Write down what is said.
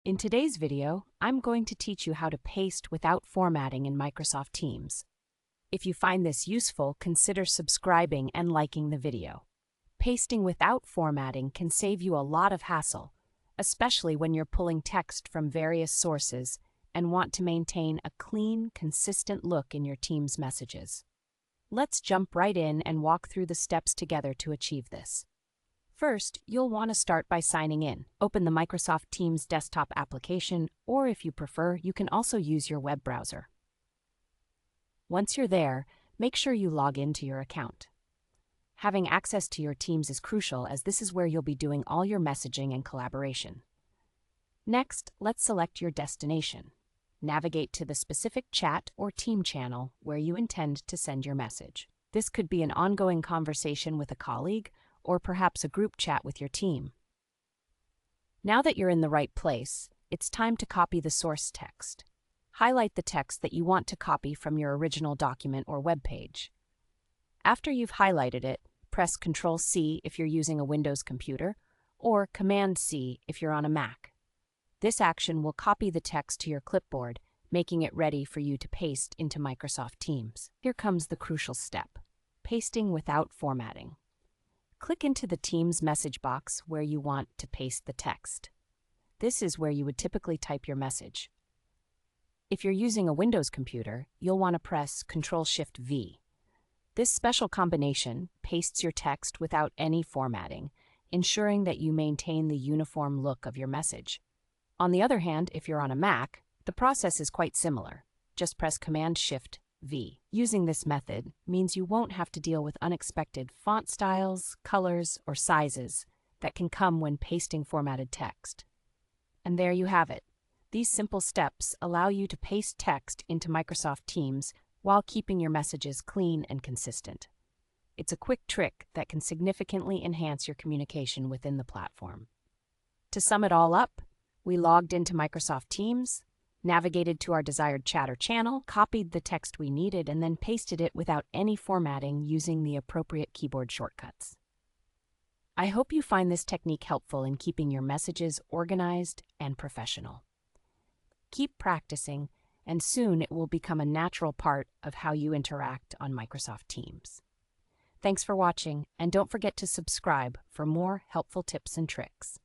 In today's video, I'm going to teach you how to paste without formatting in Microsoft Teams. If you find this useful, consider subscribing and liking the video. Pasting without formatting can save you a lot of hassle, especially when you're pulling text from various sources and want to maintain a clean, consistent look in your Teams messages. Let's jump right in and walk through the steps together to achieve this. First, you'll want to start by signing in. Open the Microsoft Teams desktop application, or if you prefer, you can also use your web browser. Once you're there, make sure you log into your account. Having access to your Teams is crucial, as this is where you'll be doing all your messaging and collaboration. Next, let's select your destination. Navigate to the specific chat or team channel where you intend to send your message. This could be an ongoing conversation with a colleague, or perhaps a group chat with your team. Now that you're in the right place, it's time to copy the source text. Highlight the text that you want to copy from your original document or web page. After you've highlighted it, press Ctrl+C if you're using a Windows computer, or Command+C if you're on a Mac. This action will copy the text to your clipboard, making it ready for you to paste into Microsoft Teams. Here comes the crucial step: pasting without formatting. Click into the Teams message box where you want to paste the text. This is where you would typically type your message. If you're using a Windows computer, you'll want to press Ctrl+Shift+V. This special combination pastes your text without any formatting, ensuring that you maintain the uniform look of your message. On the other hand, if you're on a Mac, the process is quite similar. Just press Command-Shift+V. Using this method means you won't have to deal with unexpected font styles, colors, or sizes that can come when pasting formatted text. And there you have it. These simple steps allow you to paste text into Microsoft Teams while keeping your messages clean and consistent. It's a quick trick that can significantly enhance your communication within the platform. To sum it all up, we logged into Microsoft Teams, navigated to our desired chat or channel, copied the text we needed, and then pasted it without any formatting using the appropriate keyboard shortcuts. I hope you find this technique helpful in keeping your messages organized and professional. Keep practicing, and soon it will become a natural part of how you interact on Microsoft Teams. Thanks for watching, and don't forget to subscribe for more helpful tips and tricks.